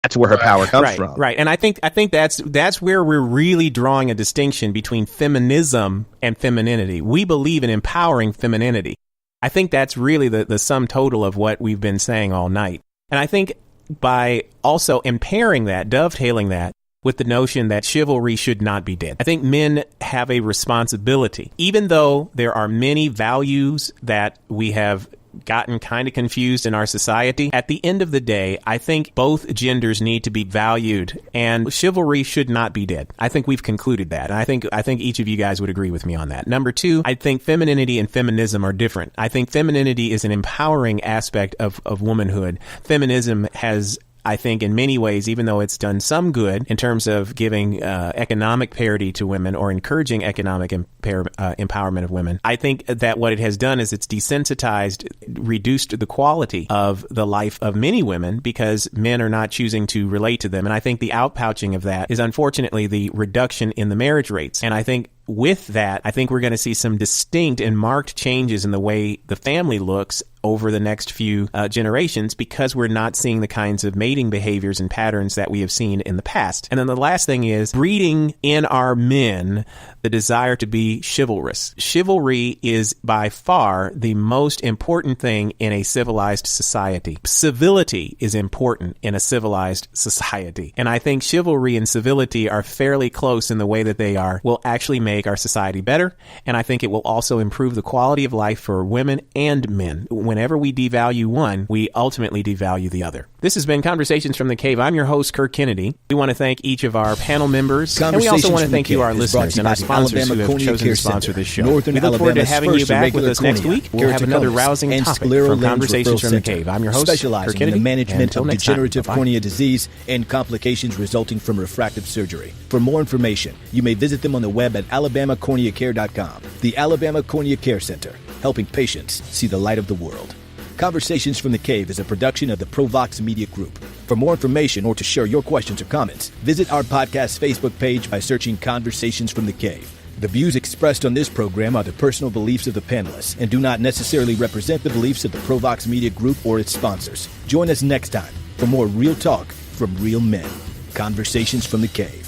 That's where her power comes from. Right. And I think that's where we're really drawing a distinction between feminism and femininity. We believe in empowering femininity. I think that's really the sum total of what we've been saying all night. And I think by also impairing that, dovetailing that with the notion that chivalry should not be dead, I think men have a responsibility, even though there are many values that we have gotten kind of confused in our society. At the end of the day, I think both genders need to be valued, and chivalry should not be dead. I think we've concluded that. And I think each of you guys would agree with me on that. Number two, I think femininity and feminism are different. I think femininity is an empowering aspect of womanhood. Feminism has, I think, in many ways, even though it's done some good in terms of giving economic parity to women or encouraging economic empowerment of women, I think that what it has done is it's desensitized, reduced the quality of the life of many women because men are not choosing to relate to them. And I think the outpouching of that is unfortunately the reduction in the marriage rates. And I think with that, I think we're going to see some distinct and marked changes in the way the family looks over the next few generations because we're not seeing the kinds of mating behaviors and patterns that we have seen in the past. And then the last thing is breeding in our men the desire to be chivalrous. Chivalry is by far the most important thing in a civilized society. Civility is important in a civilized society. And I think chivalry and civility are fairly close in the way that they will actually make our society better. And I think it will also improve the quality of life for women and men. Whenever we devalue one, we ultimately devalue the other. This has been Conversations from the Cave. I'm your host, Kirk Kennedy. We want to thank each of our panel members. And we also want to thank you, our listeners, and our sponsors who have chosen to sponsor this show. We look forward to having you back with us next week. We'll have another rousing topic from Conversations from the Cave. I'm your host, Kirk Kennedy. In the management of degenerative cornea disease and complications resulting from refractive surgery. For more information, you may visit them on the web at alabamacorneacare.com. The Alabama Cornea Care Center, helping patients see the light of the world. Conversations from the Cave is a production of the Provox Media Group. For more information or to share your questions or comments, visit our podcast Facebook page by searching Conversations from the Cave. The views expressed on this program are the personal beliefs of the panelists and do not necessarily represent the beliefs of the Provox Media Group or its sponsors. Join us next time for more real talk from real men. Conversations from the Cave.